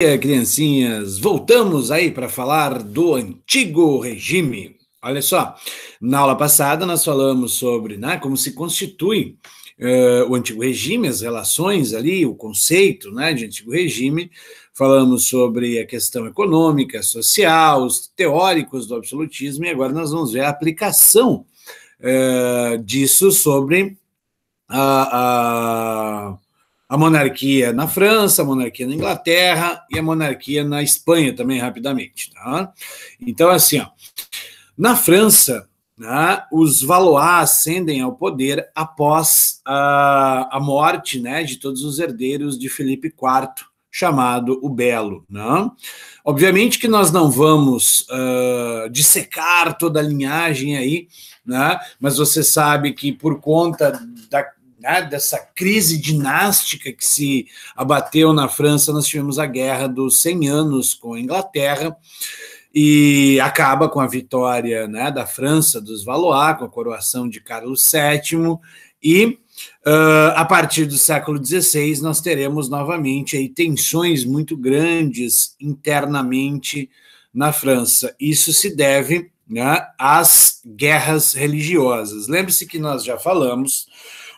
Criancinhas, voltamos aí para falar do antigo regime. Olha só, na aula passada nós falamos sobre, né, como se constitui o antigo regime, as relações ali, o conceito, né, de antigo regime. Falamos sobre a questão econômica, social, os teóricos do absolutismo, e agora nós vamos ver a aplicação disso sobre a monarquia na França, a monarquia na Inglaterra e a monarquia na Espanha também, rapidamente. Tá? Então, assim, ó, na França, né, os Valois ascendem ao poder após a morte, né, de todos os herdeiros de Filipe IV, chamado o Belo. Né? Obviamente que nós não vamos dissecar toda a linhagem aí, né, mas você sabe que por conta dessa crise dinástica que se abateu na França, nós tivemos a Guerra dos 100 Anos com a Inglaterra, e acaba com a vitória, né, da França, dos Valois, com a coroação de Carlos VII, e a partir do século XVI nós teremos novamente aí tensões muito grandes internamente na França. Isso se deve, né, às guerras religiosas. Lembre-se que nós já falamos,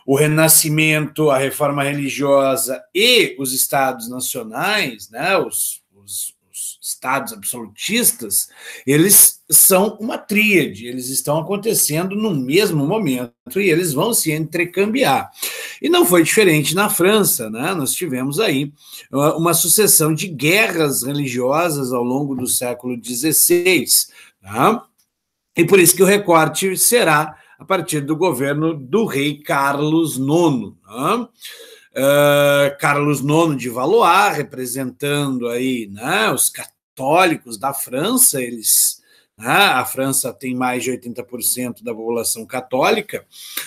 o Renascimento, a reforma religiosa e os estados nacionais, né, os estados absolutistas, eles são uma tríade, eles estão acontecendo no mesmo momento e eles vão se entrecambiar. E não foi diferente na França, né? Nós tivemos aí uma sucessão de guerras religiosas ao longo do século XVI, tá? E por isso que o recorte será a partir do governo do rei Carlos IX. Né? Carlos IX de Valois, representando aí, né, os católicos da França, a França tem mais de 80% da população católica,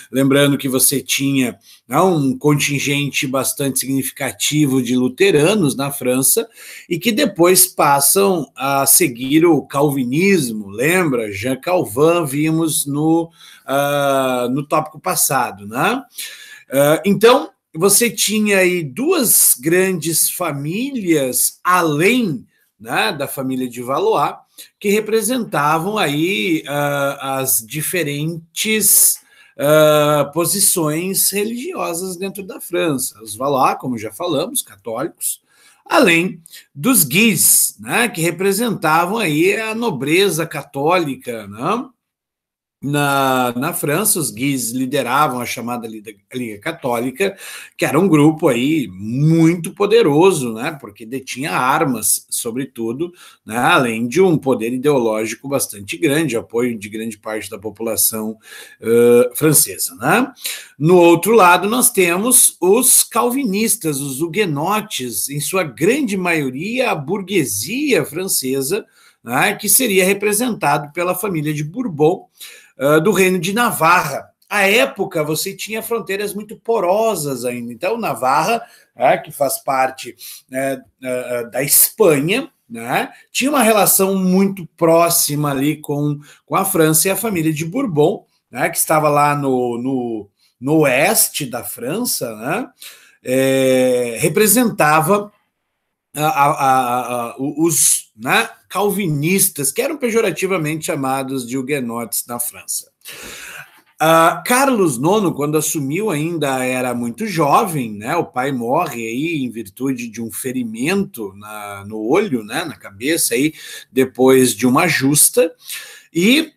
lembrando que você tinha, né, um contingente bastante significativo de luteranos na França, e que depois passam a seguir o calvinismo, lembra? Jean Calvin, vimos no tópico passado, né? Então, você tinha aí duas grandes famílias, além, né, da família de Valois, que representavam aí as diferentes posições religiosas dentro da França. Os Valois, como já falamos, católicos, além dos Guise, né, que representavam aí a nobreza católica, né? Na França, os Guise lideravam a chamada Liga Católica, que era um grupo aí muito poderoso, né, porque detinha armas, sobretudo, né, além de um poder ideológico bastante grande, apoio de grande parte da população francesa. Né? No outro lado, nós temos os calvinistas, os huguenotes, em sua grande maioria a burguesia francesa, né, que seria representado pela família de Bourbon, do Reino de Navarra. À época, você tinha fronteiras muito porosas ainda. Então, Navarra, que faz parte, né, da Espanha, né, tinha uma relação muito próxima ali com a França, e a família de Bourbon, né, que estava lá no oeste da França, né, representava os, né, calvinistas, que eram pejorativamente chamados de huguenotes na França. Carlos IX, quando assumiu, ainda era muito jovem, né? O pai morre aí em virtude de um ferimento no olho, né, na cabeça, aí, depois de uma justa, e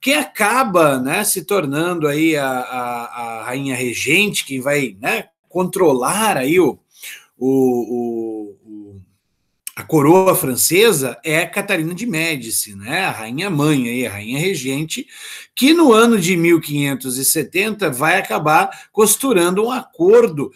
quem acaba, né, se tornando aí a rainha regente, que vai, né, controlar aí a coroa francesa, é Catarina de Médici, né, a rainha mãe, aí, a rainha regente, que no ano de 1570 vai acabar costurando um acordo.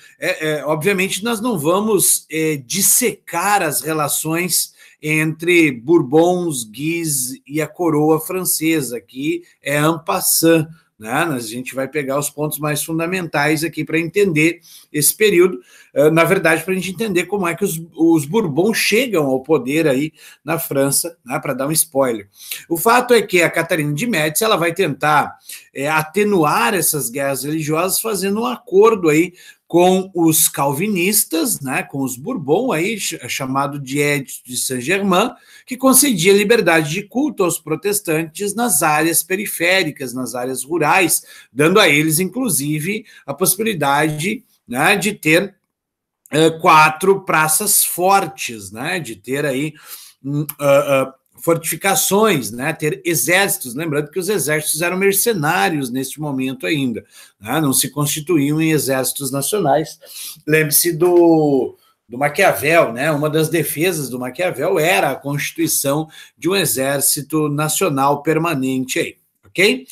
Obviamente, nós não vamos dissecar as relações entre Bourbons, Guise e a coroa francesa, que é en passant, né? A gente vai pegar os pontos mais fundamentais aqui para entender esse período, na verdade, para a gente entender como é que os Bourbons chegam ao poder aí na França, né, para dar um spoiler. O fato é que a Catarina de Médici ela vai tentar atenuar essas guerras religiosas fazendo um acordo aí com os calvinistas, né, com os Bourbon, aí, chamado de Edito de Saint-Germain, que concedia liberdade de culto aos protestantes nas áreas periféricas, nas áreas rurais, dando a eles, inclusive, a possibilidade, né, de ter 4 praças fortes, né, de ter aí fortificações, né, ter exércitos, lembrando que os exércitos eram mercenários neste momento ainda, né, não se constituíam em exércitos nacionais. Lembre-se do Maquiavel, né, uma das defesas do Maquiavel era a constituição de um exército nacional permanente aí, ok?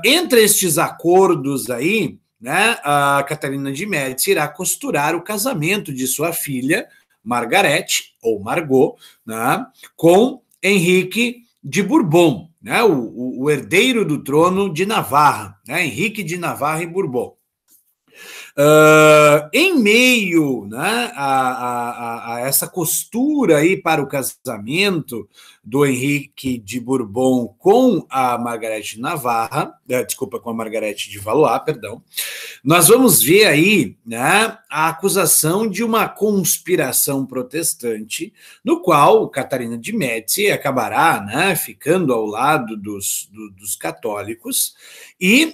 Entre estes acordos aí, né, a Catarina de Médici irá costurar o casamento de sua filha, Margarete, ou Margot, né, com Henrique de Bourbon, né, o herdeiro do trono de Navarra, né, Henrique de Navarra e Bourbon. Em meio, né, a essa costura aí para o casamento do Henrique de Bourbon com a Margarete de Navarra, com a Margarete de Valois, perdão, nós vamos ver aí, né, a acusação de uma conspiração protestante, no qual Catarina de Médici acabará, né, ficando ao lado dos católicos, e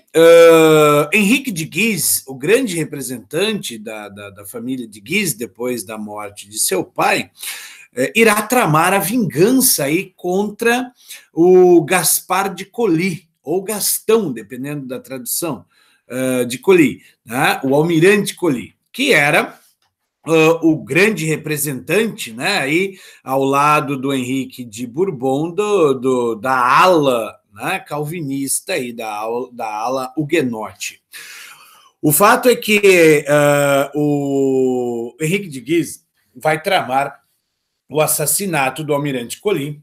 Henrique de Guise, o grande representante da família de Guise, depois da morte de seu pai, irá tramar a vingança aí contra o Gaspar de Coligny, ou Gastão, dependendo da tradução, de Coligny, né? O almirante Coligny, que era o grande representante, né, aí, ao lado do Henrique de Bourbon, da ala, né, calvinista e da ala huguenote. O fato é que o Henrique de Guise vai tramar o assassinato do almirante Coligny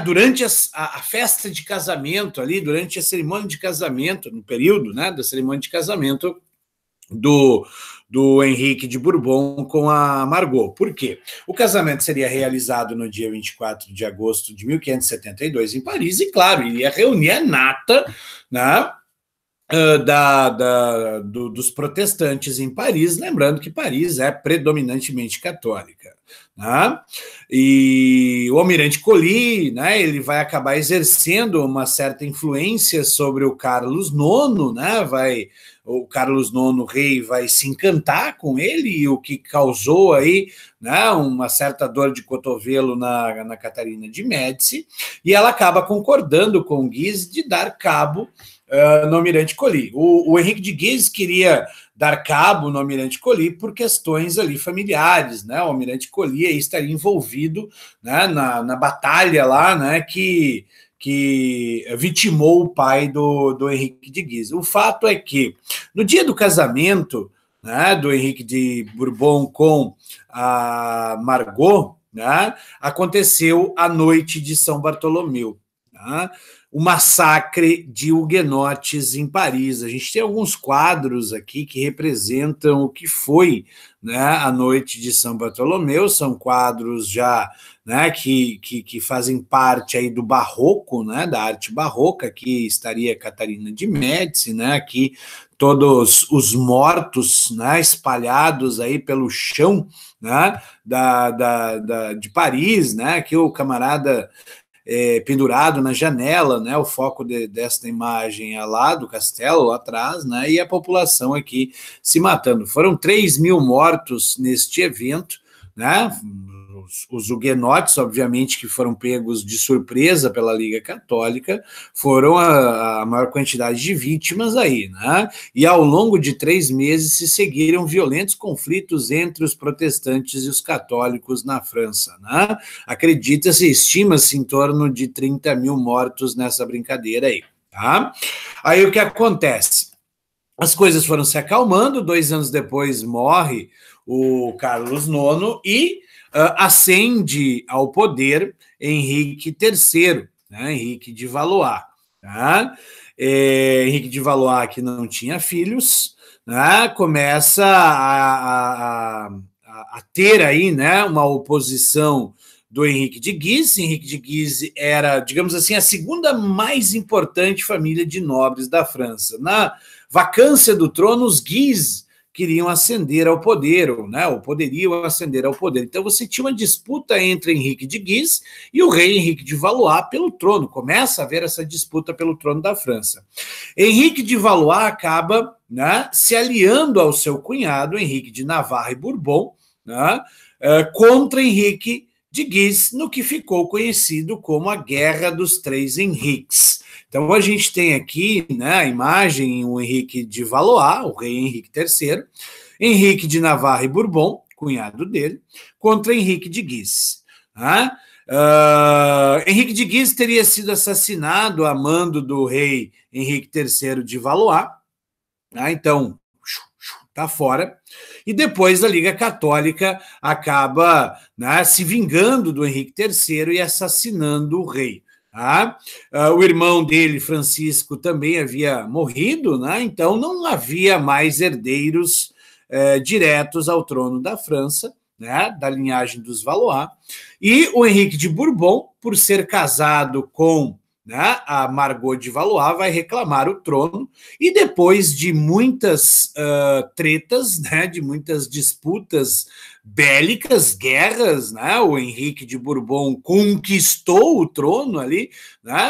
durante a festa de casamento ali, durante a cerimônia de casamento, no período, né, da cerimônia de casamento do Henrique de Bourbon com a Margot. Por quê? O casamento seria realizado no dia 24 de agosto de 1572 em Paris, e, claro, iria reunir a nata, né, dos protestantes em Paris, lembrando que Paris é predominantemente católica, né? E o almirante Coligny, né, ele vai acabar exercendo uma certa influência sobre o Carlos IX, né? O Carlos IX, rei, vai se encantar com ele, o que causou aí, né, uma certa dor de cotovelo na Catarina de Médici, e ela acaba concordando com o Guise de dar cabo no almirante Coligny. O Henrique de Guise queria dar cabo no almirante Coligny por questões ali familiares, né? O almirante Coligny estaria envolvido, né, na batalha lá, né, que vitimou o pai do Henrique de Guise. O fato é que, no dia do casamento, né, do Henrique de Bourbon com a Margot, né, aconteceu a noite de São Bartolomeu, né, o massacre de huguenotes em Paris. A gente tem alguns quadros aqui que representam o que foi, né, a noite de São Bartolomeu. São quadros já, né, que fazem parte aí do barroco, né, da arte barroca. Aqui estaria Catarina de Médici, né, aqui todos os mortos, né, espalhados aí pelo chão, né, de Paris, né, aqui o camarada pendurado na janela, né, o foco desta imagem é lá do castelo, lá atrás, né, e a população aqui se matando. Foram 3.000 mortos neste evento, né, os huguenotes, obviamente, que foram pegos de surpresa pela Liga Católica, foram a maior quantidade de vítimas aí, né? E ao longo de 3 meses se seguiram violentos conflitos entre os protestantes e os católicos na França, né? Acredita-se, estima-se em torno de 30.000 mortos nessa brincadeira aí, tá? Aí o que acontece? As coisas foram se acalmando, 2 anos depois morre o Carlos IX e ascende ao poder Henrique III, né, Henrique de Valois. Tá? Henrique de Valois, que não tinha filhos, né, começa a ter aí, né, uma oposição do Henrique de Guise. Henrique de Guise era, digamos assim, a segunda mais importante família de nobres da França. vacância do trono, os Guise queriam ascender ao poder, ou poderiam ascender ao poder. Então você tinha uma disputa entre Henrique de Guise e o rei Henrique de Valois pelo trono. Começa a haver essa disputa pelo trono da França. Henrique de Valois acaba, né, se aliando ao seu cunhado, Henrique de Navarra e Bourbon, né, contra Henrique de Guise, no que ficou conhecido como a Guerra dos Três Henriques. Então, a gente tem aqui, né, a imagem, o Henrique de Valois, o rei Henrique III, Henrique de Navarra e Bourbon, cunhado dele, contra Henrique de Guise. Né? Henrique de Guise teria sido assassinado a mando do rei Henrique III de Valois, né? Então, está fora. E depois a Liga Católica acaba, né, se vingando do Henrique III e assassinando o rei. Tá? O irmão dele, Francisco, também havia morrido, né? Então não havia mais herdeiros diretos ao trono da França, né, da linhagem dos Valois. E o Henrique de Bourbon, por ser casado com, né, a Margot de Valois, vai reclamar o trono, e depois de muitas tretas, né, de muitas disputas bélicas, guerras, né, o Henrique de Bourbon conquistou o trono ali, né,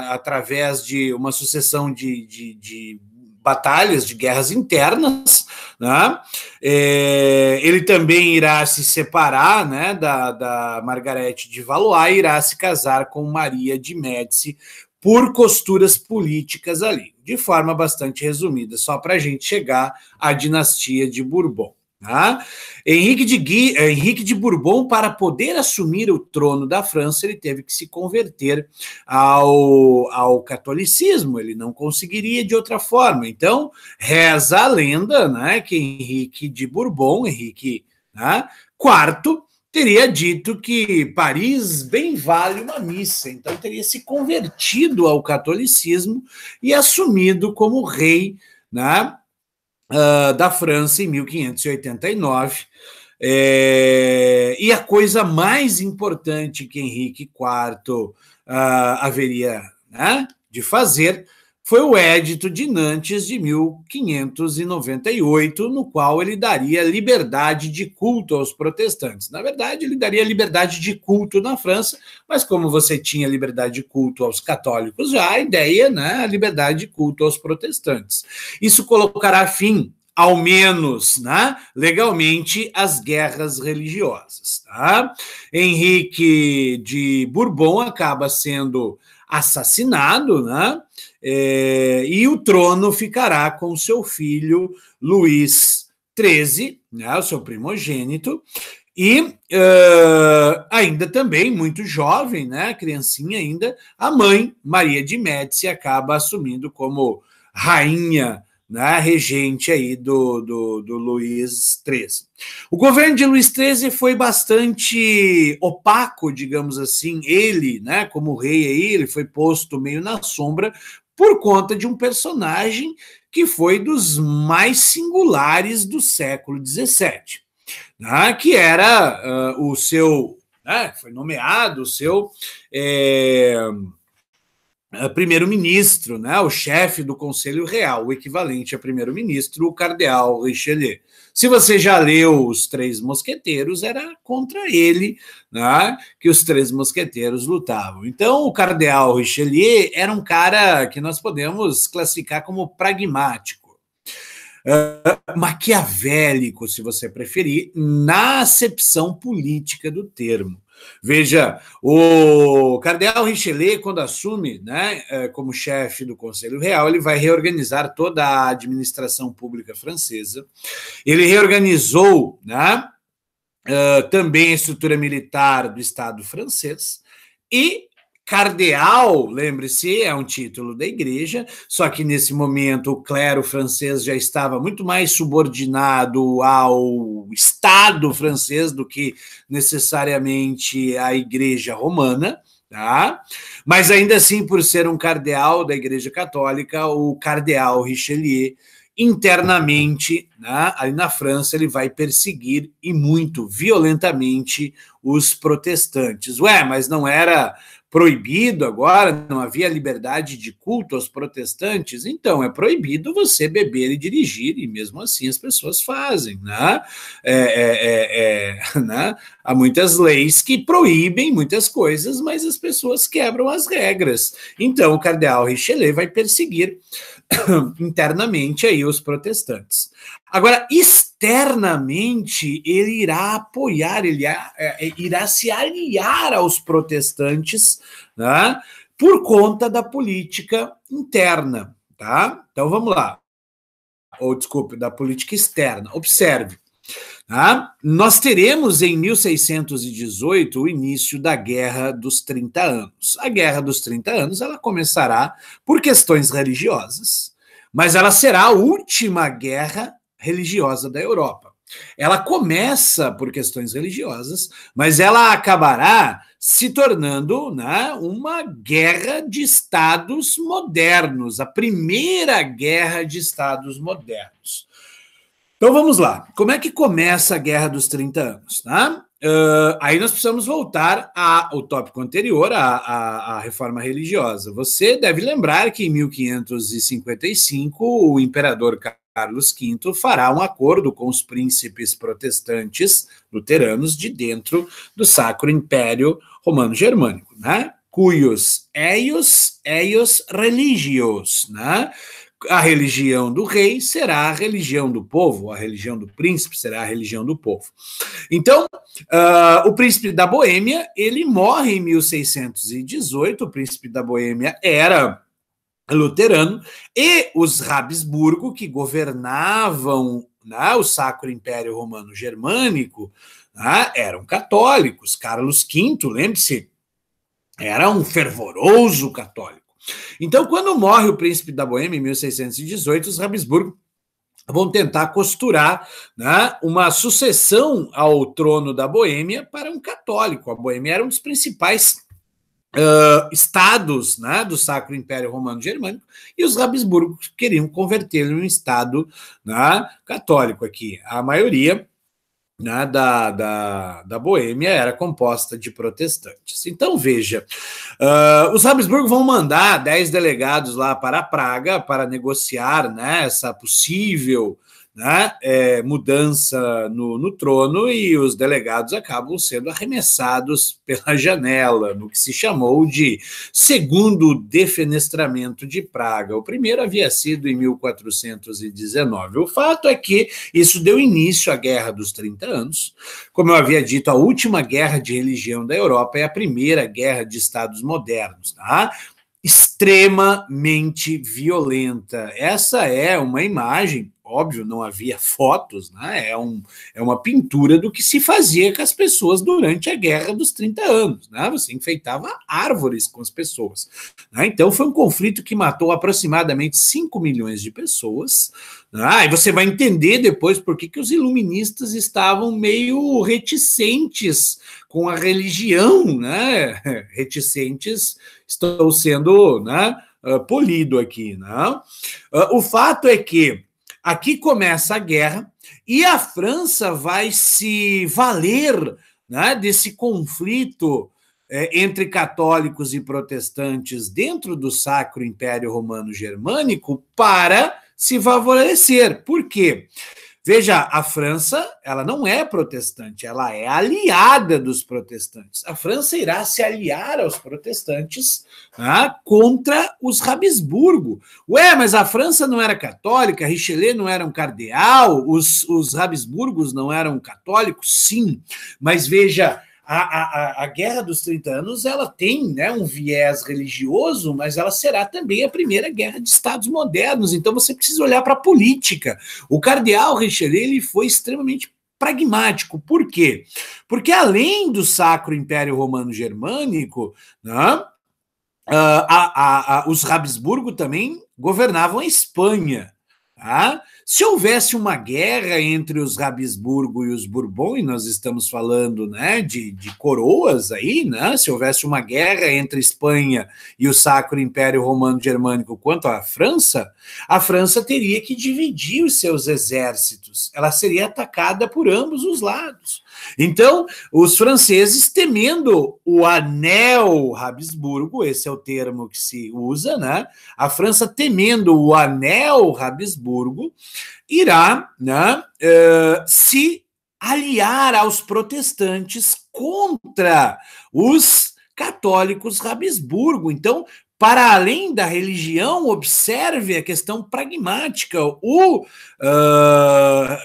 através de uma sucessão de batalhas, de guerras internas, né? Ele também irá se separar, né, da Margarete de Valois, e irá se casar com Maria de Médici por costuras políticas ali, de forma bastante resumida, só para a gente chegar à dinastia de Bourbon. Tá? Henrique de Bourbon, para poder assumir o trono da França, ele teve que se converter ao catolicismo, ele não conseguiria de outra forma. Então, reza a lenda, né, que Henrique de Bourbon, Henrique, né, IV, teria dito que Paris bem vale uma missa, então teria se convertido ao catolicismo e assumido como rei, né, da França em 1589. E a coisa mais importante que Henrique IV haveria, né, de fazer foi o Edito de Nantes de 1598, no qual ele daria liberdade de culto aos protestantes. Na verdade, ele daria liberdade de culto na França, mas como você tinha liberdade de culto aos católicos, já a ideia, né, a liberdade de culto aos protestantes. Isso colocará fim, ao menos, né, legalmente, às guerras religiosas. Tá? Henrique de Bourbon acaba sendo assassinado, né? E o trono ficará com seu filho Luís XIII, né, o seu primogênito, e ainda também muito jovem, né, criancinha ainda, a mãe, Maria de Médici, acaba assumindo como rainha, né, regente aí do Luís XIII. O governo de Luís XIII foi bastante opaco, digamos assim. Ele, né, como rei aí, ele foi posto meio na sombra por conta de um personagem que foi dos mais singulares do século XVII, né, que era o seu, né, foi nomeado o seu primeiro-ministro, né, o chefe do Conselho Real, o equivalente a primeiro-ministro, o cardeal Richelieu. Se você já leu Os Três Mosqueteiros, era contra ele, né, que os Três Mosqueteiros lutavam. Então, o cardeal Richelieu era um cara que nós podemos classificar como pragmático, maquiavélico, se você preferir, na acepção política do termo. Veja, o cardeal Richelieu, quando assume, né, como chefe do Conselho Real, ele vai reorganizar toda a administração pública francesa. Ele reorganizou, né, também a estrutura militar do Estado francês. E cardeal, lembre-se, é um título da igreja, só que nesse momento o clero francês já estava muito mais subordinado ao Estado francês do que necessariamente à igreja romana, tá? Mas ainda assim, por ser um cardeal da igreja católica, o cardeal Richelieu, internamente, né, ali na França, ele vai perseguir, e muito violentamente, os protestantes. Mas não era proibido agora, não havia liberdade de culto aos protestantes, então é proibido você beber e dirigir, e mesmo assim as pessoas fazem, né? Né? Há muitas leis que proíbem muitas coisas, mas as pessoas quebram as regras. Então o cardeal Richelieu vai perseguir internamente aí os protestantes. Agora, externamente, ele irá apoiar, ele irá se aliar aos protestantes, né, por conta da política interna, tá? Então vamos lá. Ou desculpe, da política externa. Observe. Tá? Nós teremos em 1618 o início da Guerra dos 30 Anos. A Guerra dos 30 Anos ela começará por questões religiosas, mas ela será a última guerra religiosa da Europa. Ela começa por questões religiosas, mas ela acabará se tornando, né, uma guerra de estados modernos, a primeira guerra de estados modernos. Então vamos lá. Como é que começa a Guerra dos 30 Anos? Tá? Aí nós precisamos voltar ao tópico anterior, à reforma religiosa. Você deve lembrar que em 1555 o imperador Carlos V fará um acordo com os príncipes protestantes luteranos de dentro do Sacro Império Romano-Germânico, né? Cuius eius religios, né? A religião do rei será a religião do povo, a religião do príncipe será a religião do povo. Então, o príncipe da Boêmia, ele morre em 1618, o príncipe da Boêmia era luterano, e os Habsburgo, que governavam, né, o Sacro Império Romano-Germânico, né, eram católicos. Carlos V, lembre-se, era um fervoroso católico. Então, quando morre o príncipe da Boêmia, em 1618, os Habsburgo vão tentar costurar, né, uma sucessão ao trono da Boêmia para um católico. A Boêmia era um dos principais estados, né, do Sacro Império Romano-Germânico, e os Habsburgo queriam convertê-lo em um estado, né, católico aqui. A maioria, né, da Boêmia era composta de protestantes. Então, veja, os Habsburgo vão mandar 10 delegados lá para Praga para negociar, né, essa possível, né, mudança no trono, e os delegados acabam sendo arremessados pela janela, no que se chamou de Segundo Defenestramento de Praga. O primeiro havia sido em 1419. O fato é que isso deu início à Guerra dos 30 Anos. Como eu havia dito, a última guerra de religião da Europa é a primeira guerra de estados modernos, tá? Extremamente violenta. Essa é uma imagem, óbvio, não havia fotos, né? É uma pintura do que se fazia com as pessoas durante a Guerra dos 30 Anos, né? Você enfeitava árvores com as pessoas, né? Então foi um conflito que matou aproximadamente 5 milhões de pessoas, né? E você vai entender depois por que os iluministas estavam meio reticentes com a religião, né? Reticentes, estou sendo, né, polido aqui, né? O fato é que aqui começa a guerra e a França vai se valer, né, desse conflito entre católicos e protestantes dentro do Sacro Império Romano-Germânico para se favorecer. Por quê? Veja, a França, ela não é protestante, ela é aliada dos protestantes. A França irá se aliar aos protestantes, né, contra os Habsburgo. Ué, mas a França não era católica, Richelieu não era um cardeal, os Habsburgos não eram católicos? Sim, mas veja, a Guerra dos 30 Anos, ela tem, né, um viés religioso, mas ela será também a primeira guerra de estados modernos, então você precisa olhar para a política. O cardeal Richelieu, ele foi extremamente pragmático. Por quê? Porque além do Sacro Império Romano-Germânico, né, os Habsburgo também governavam a Espanha. Tá? Se houvesse uma guerra entre os Habsburgo e os Bourbon, e nós estamos falando, né, de coroas aí, né, se houvesse uma guerra entre Espanha e o Sacro Império Romano Germânico quanto à França, a França teria que dividir os seus exércitos, ela seria atacada por ambos os lados. Então, os franceses, temendo o anel Habsburgo, esse é o termo que se usa, né? A França, temendo o anel Habsburgo, irá, né, se aliar aos protestantes contra os católicos Habsburgo. Então, para além da religião, observe a questão pragmática. O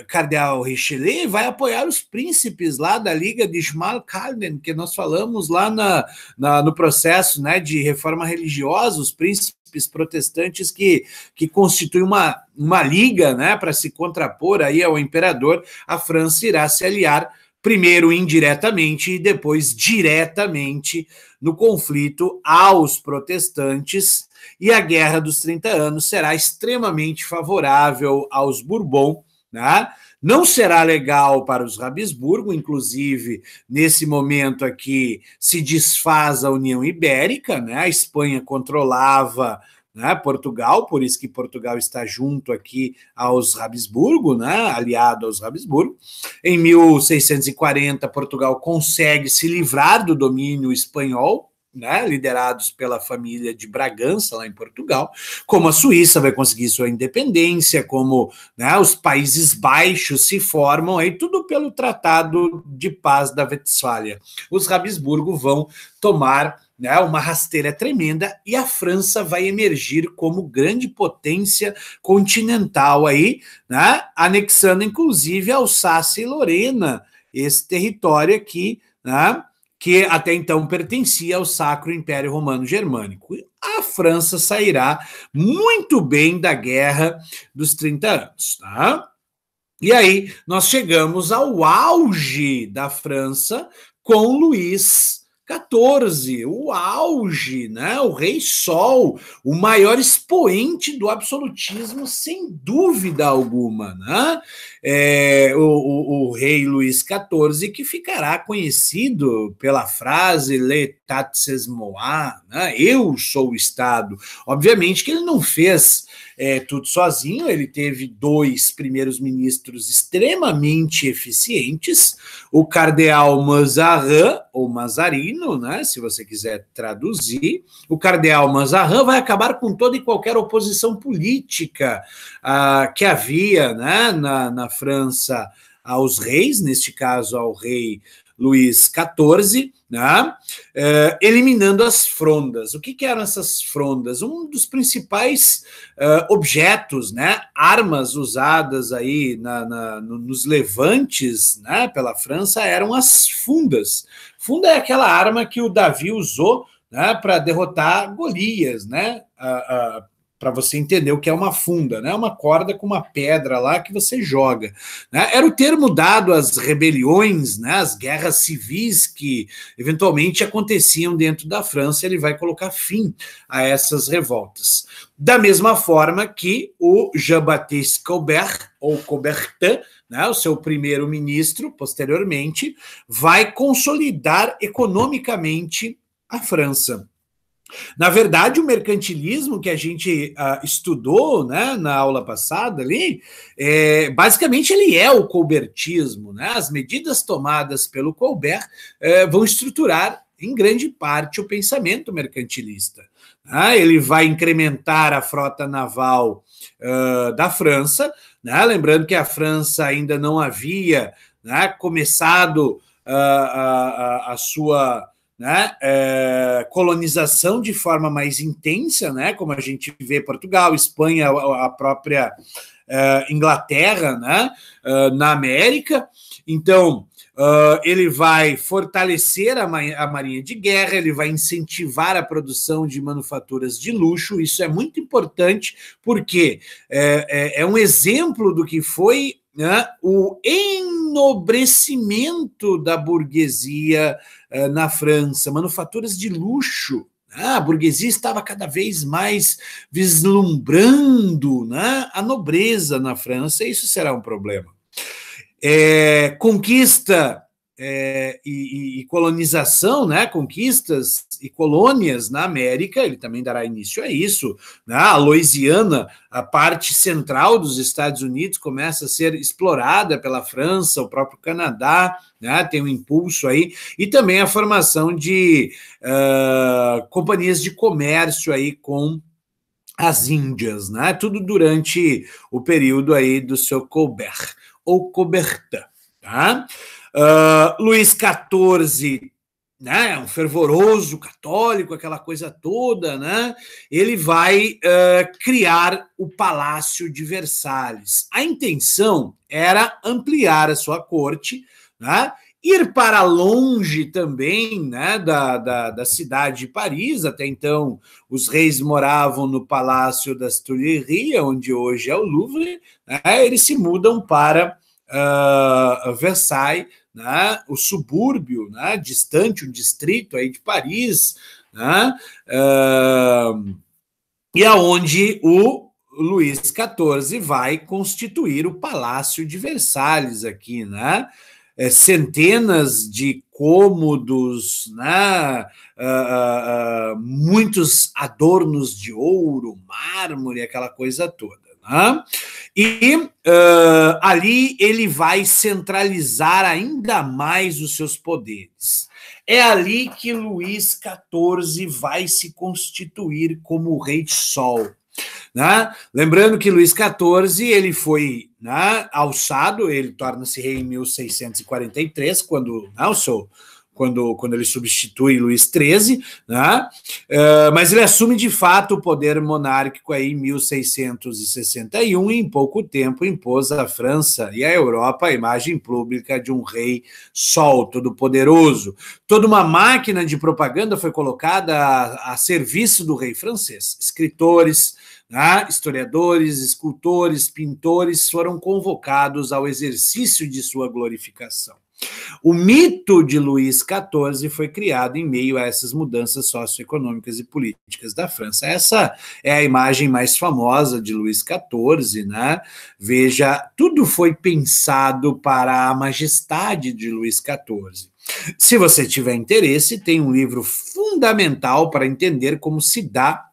cardeal Richelieu vai apoiar os príncipes lá da Liga de Schmalkalden, que nós falamos lá no processo, né, de reforma religiosa, os príncipes protestantes que constituem uma liga, né, para se contrapor aí ao imperador. A França irá se aliar primeiro indiretamente e depois diretamente no conflito aos protestantes, e a Guerra dos 30 Anos será extremamente favorável aos Bourbon, né? Não será legal para os Habsburgo, inclusive, nesse momento aqui, se desfaz a União Ibérica, né? A Espanha controlava, né, Portugal, por isso que Portugal está junto aqui aos Habsburgo, né, aliado aos Habsburgo. Em 1640, Portugal consegue se livrar do domínio espanhol, né, liderados pela família de Bragança, lá em Portugal, como a Suíça vai conseguir sua independência, como, né, os Países Baixos se formam, aí tudo pelo Tratado de Paz da Westfália. Os Habsburgo vão tomar, né, uma rasteira tremenda, e a França vai emergir como grande potência continental aí, né, anexando inclusive Alsácia e Lorena, esse território aqui, né, que até então pertencia ao Sacro Império Romano Germânico. A França sairá muito bem da Guerra dos 30 Anos. Tá? E aí nós chegamos ao auge da França com Luís XIV, o auge, né? O Rei Sol, o maior expoente do absolutismo, sem dúvida alguma, né? O rei Luís XIV, que ficará conhecido pela frase "L'État c'est moi", né? Eu sou o Estado. Obviamente que ele não fez tudo sozinho, ele teve 2 primeiros ministros extremamente eficientes, o cardeal Mazarin, ou Mazarino, né, se você quiser traduzir. O cardeal Mazarin vai acabar com toda e qualquer oposição política que havia, né, na França aos reis, neste caso ao rei Luís XIV, né, eliminando as frondas. O que eram essas frondas? Um dos principais objetos, né, armas usadas aí nos levantes, né, pela França, eram as fundas. Funda é aquela arma que o Davi usou, né, para derrotar Golias, né, para você entender o que é uma funda, né? Uma corda com uma pedra lá que você joga. Né? Era o termo dado às rebeliões, né? Às guerras civis que eventualmente aconteciam dentro da França. Ele vai colocar fim a essas revoltas. Da mesma forma que o Jean-Baptiste Colbert, ou Coubertin, né, o seu primeiro-ministro, posteriormente, vai consolidar economicamente a França. Na verdade, o mercantilismo que a gente estudou, né, na aula passada ali, basicamente ele é o colbertismo, né? As medidas tomadas pelo Colbert vão estruturar, em grande parte, o pensamento mercantilista. Né? Ele vai incrementar a frota naval da França, né? Lembrando que a França ainda não havia, né, começado a sua... né, colonização de forma mais intensa, né, como a gente vê Portugal, Espanha, a própria Inglaterra, né, na América. Então, ele vai fortalecer a marinha de guerra, ele vai incentivar a produção de manufaturas de luxo. Isso é muito importante, porque é um exemplo do que foi, né, o enobrecimento da burguesia na França, manufaturas de luxo, A burguesia estava cada vez mais vislumbrando, né, a nobreza na França, e isso será um problema. Conquista e colonização, né, conquistas e colônias na América, ele também dará início a isso, né, a Louisiana, a parte central dos Estados Unidos, começa a ser explorada pela França, o próprio Canadá, né, tem um impulso aí, e também a formação de companhias de comércio aí com as Índias, né, tudo durante o período aí do seu Colbert, ou Coubertin, tá? Luís XIV, né, um fervoroso católico, aquela coisa toda, né, ele vai criar o Palácio de Versalhes. A intenção era ampliar a sua corte, né, ir para longe também, né, da cidade de Paris. Até então, os reis moravam no Palácio das Tuileries, onde hoje é o Louvre, né, eles se mudam para Versailles, né, o subúrbio, né, distante, um distrito aí de Paris, né, e aonde o Luís XIV vai constituir o Palácio de Versalhes aqui, né? Centenas de cômodos, né? Muitos adornos de ouro, mármore, aquela coisa toda. Né? E ali ele vai centralizar ainda mais os seus poderes. É ali que Luís XIV vai se constituir como o Rei Sol. Né? Lembrando que Luís XIV ele foi, né, alçado, ele torna-se rei em 1643, quando ele substitui Luís XIII, né? Mas ele assume de fato o poder monárquico aí em 1661 e em pouco tempo impôs à França e à Europa a imagem pública de um rei sol, todo-poderoso. Toda uma máquina de propaganda foi colocada a serviço do rei francês. Escritores, né, historiadores, escultores, pintores foram convocados ao exercício de sua glorificação. O mito de Luís XIV foi criado em meio a essas mudanças socioeconômicas e políticas da França. Essa é a imagem mais famosa de Luís XIV, né? Veja, tudo foi pensado para a majestade de Luís XIV. Se você tiver interesse, tem um livro fundamental para entender como se dá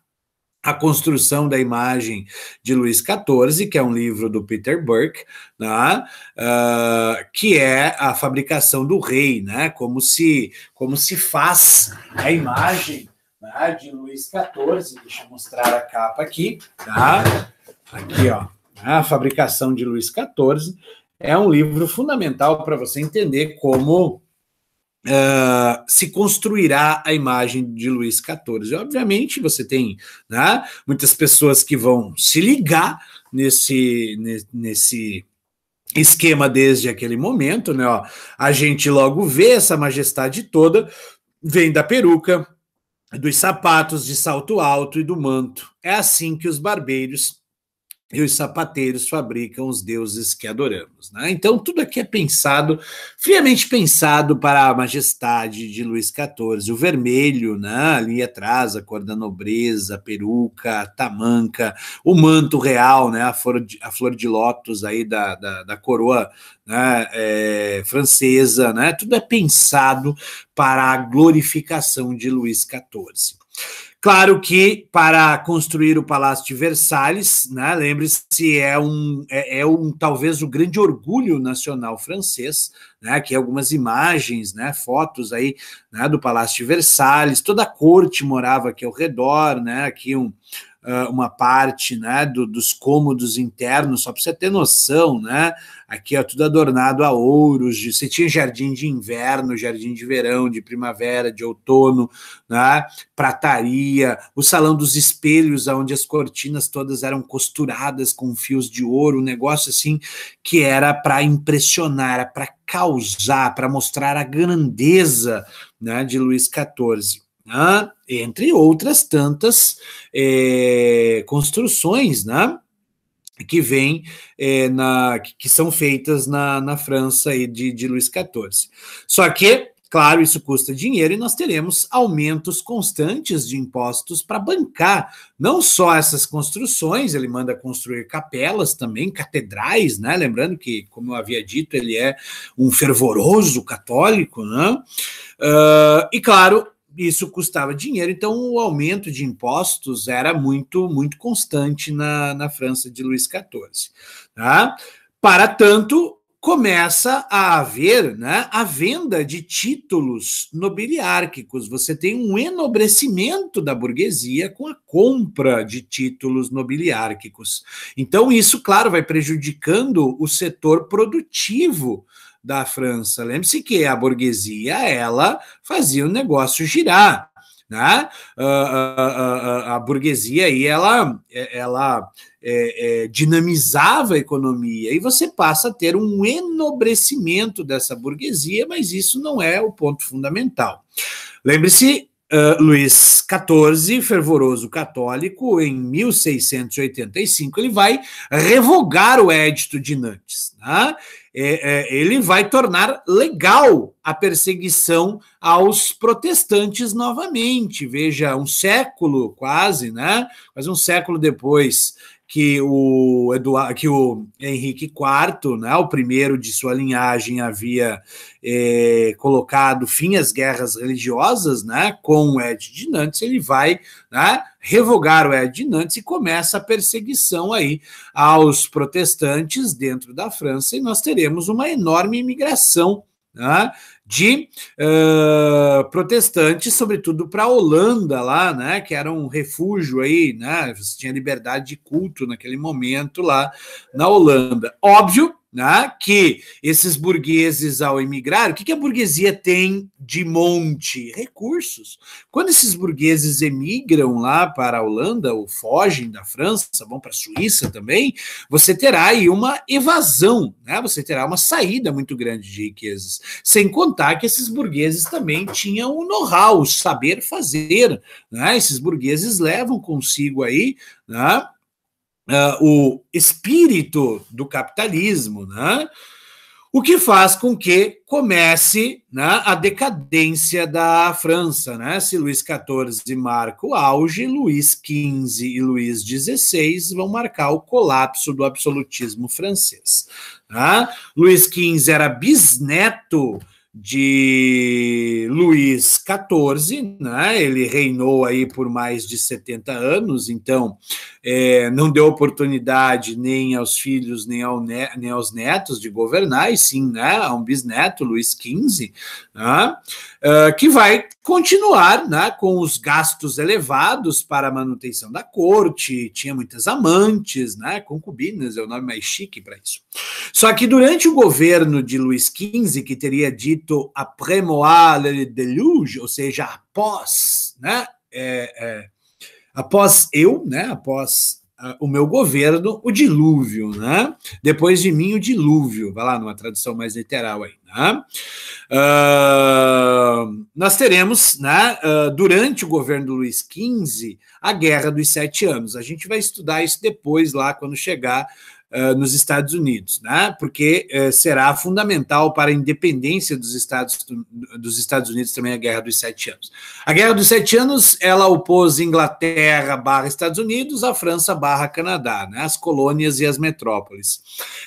a construção da imagem de Luís XIV, que é um livro do Peter Burke, né, que é a fabricação do rei, né, como se faz a imagem, né, de Luís XIV. Deixa eu mostrar a capa aqui, tá? Aqui, ó, a fabricação de Luís XIV é um livro fundamental para você entender como se construirá a imagem de Luís XIV. Obviamente, você tem, né, muitas pessoas que vão se ligar nesse esquema desde aquele momento, né? Ó, a gente logo vê essa majestade toda, vem da peruca, dos sapatos de salto alto e do manto. É assim que os barbeiros e os sapateiros fabricam os deuses que adoramos. Né? Então, tudo aqui é pensado, friamente pensado para a majestade de Luís XIV. O vermelho, né, ali atrás, a cor da nobreza, a peruca, a tamanca, o manto real, né, a flor de lótus aí da coroa, né, francesa, né, tudo é pensado para a glorificação de Luís XIV. Claro que para construir o Palácio de Versalhes, né, lembre-se, talvez o grande orgulho nacional francês, né, que algumas imagens, né, fotos aí, né, do Palácio de Versalhes, toda a corte morava aqui ao redor, né, aqui uma parte, né, dos cômodos internos, só para você ter noção, né, aqui ó, tudo adornado a ouros, você tinha jardim de inverno, jardim de verão, de primavera, de outono, né, prataria, o salão dos espelhos, onde as cortinas todas eram costuradas com fios de ouro, um negócio assim que era para impressionar, para causar, para mostrar a grandeza, né, de Luís XIV. Entre outras tantas construções, né, que vêm, que são feitas na França aí de Luís XIV. Só que claro, isso custa dinheiro e nós teremos aumentos constantes de impostos para bancar não só essas construções, ele manda construir capelas também, catedrais, né? Lembrando que, como eu havia dito, ele é um fervoroso católico, né? E claro, isso custava dinheiro, então o aumento de impostos era muito, muito constante na França de Luís XIV. Tá? Para tanto, começa a haver, né, a venda de títulos nobiliárquicos. Você tem um enobrecimento da burguesia com a compra de títulos nobiliárquicos. Então, isso, claro, vai prejudicando o setor produtivo da França. Lembre-se que a burguesia, ela fazia o negócio girar, né? A burguesia aí, ela dinamizava a economia e você passa a ter um enobrecimento dessa burguesia, mas isso não é o ponto fundamental. Lembre-se, Luís XIV, fervoroso católico, em 1685, ele vai revogar o Edito de Nantes, né? Ele vai tornar legal a perseguição aos protestantes novamente. Veja, um século quase, né? Quase um século depois que o Henrique IV, né, o primeiro de sua linhagem, havia colocado fim às guerras religiosas, né, com o Edito de Nantes, ele vai, né, revogar o Edito de Nantes e começa a perseguição aí aos protestantes dentro da França, e nós teremos uma enorme imigração, né, de protestantes, sobretudo para a Holanda lá, né, que era um refúgio aí, né, você tinha liberdade de culto naquele momento lá na Holanda. Óbvio, né, que esses burgueses, ao emigrar, o que a burguesia tem de monte? Recursos. Quando esses burgueses emigram lá para a Holanda, ou fogem da França, vão para a Suíça também, você terá aí uma evasão, né? Você terá uma saída muito grande de riquezas. Sem contar que esses burgueses também tinham o know-how, o saber fazer, né? Esses burgueses levam consigo aí, né, o espírito do capitalismo, né? O que faz com que comece, né, a decadência da França, né? Se Luís XIV marca o auge, Luís XV e Luís XVI vão marcar o colapso do absolutismo francês. Né? Luís XV era bisneto de Luís XIV, né? Ele reinou aí por mais de 70 anos, então não deu oportunidade nem aos filhos, nem aos netos de governar, e sim, né, a um bisneto, Luís XV, né, que vai continuar, né, com os gastos elevados para a manutenção da corte, tinha muitas amantes, né, concubinas é o nome mais chique para isso. Só que durante o governo de Luís XV, que teria dito après moi le déluge, ou seja, após, né, após eu, né, após o meu governo, o dilúvio, né? Depois de mim, o dilúvio, vai lá numa tradução mais literal aí, né? Nós teremos, né, durante o governo do Luís XV, a Guerra dos 7 Anos. A gente vai estudar isso depois lá, quando chegar nos Estados Unidos, né? Porque será fundamental para a independência dos Estados Unidos também a Guerra dos 7 Anos. A Guerra dos 7 Anos, ela opôs Inglaterra / Estados Unidos a França / Canadá, né? As colônias e as metrópoles.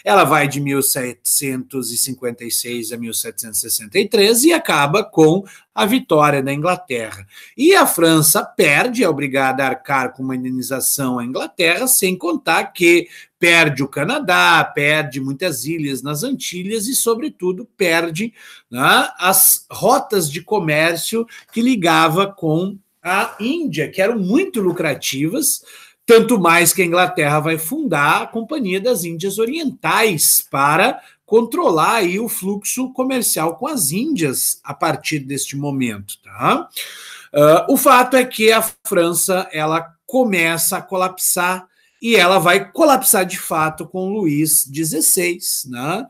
Ela vai de 1756 a 1763 e acaba com a vitória da Inglaterra. E a França perde, é obrigada a arcar com uma indenização à Inglaterra, sem contar que perde o Canadá, perde muitas ilhas nas Antilhas e, sobretudo, perde, né, as rotas de comércio que ligava com a Índia, que eram muito lucrativas, tanto mais que a Inglaterra vai fundar a Companhia das Índias Orientais para controlar aí o fluxo comercial com as Índias a partir deste momento, tá? O fato é que a França, ela começa a colapsar, e ela vai colapsar de fato com Luís XVI, né?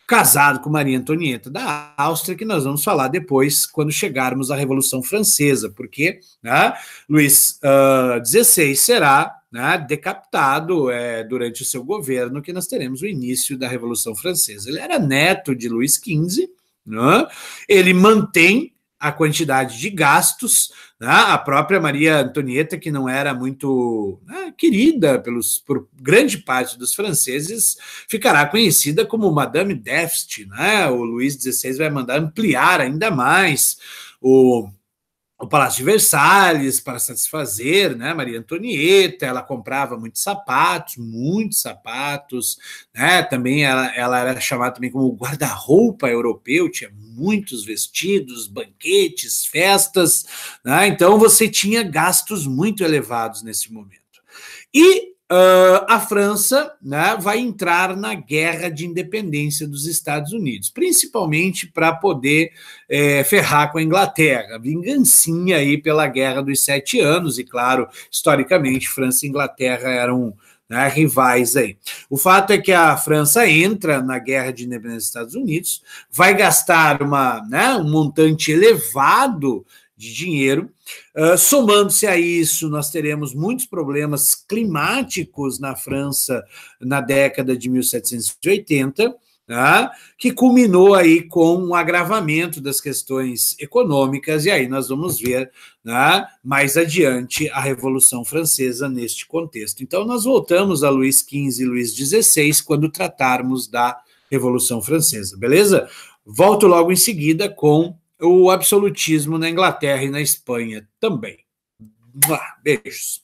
Casado com Maria Antonieta da Áustria, que nós vamos falar depois, quando chegarmos à Revolução Francesa, porque, né, Luís XVI será, né, decapitado durante o seu governo, que nós teremos o início da Revolução Francesa. Ele era neto de Luís XV, né? Ele mantém a quantidade de gastos, né? A própria Maria Antonieta, que não era muito, né, querida por grande parte dos franceses, ficará conhecida como Madame Déficit, né? O Luís XVI vai mandar ampliar ainda mais o Palácio de Versalhes para satisfazer, né, Maria Antonieta. Ela comprava muitos sapatos, né? Também ela era chamada também como guarda-roupa europeu, tinha muitos vestidos, banquetes, festas, né? Então você tinha gastos muito elevados nesse momento. E a França, né, vai entrar na guerra de independência dos Estados Unidos, principalmente para poder ferrar com a Inglaterra, vingancinha aí pela Guerra dos 7 Anos, e claro, historicamente, França e Inglaterra eram, né, rivais aí. O fato é que a França entra na guerra de independência dos Estados Unidos, vai gastar um montante elevado de dinheiro. Somando-se a isso, nós teremos muitos problemas climáticos na França na década de 1780, tá? Que culminou aí com um agravamento das questões econômicas, e aí nós vamos ver, né, mais adiante a Revolução Francesa neste contexto. Então, nós voltamos a Luís XV e Luís XVI quando tratarmos da Revolução Francesa, beleza? Volto logo em seguida com o absolutismo na Inglaterra e na Espanha também. Beijos.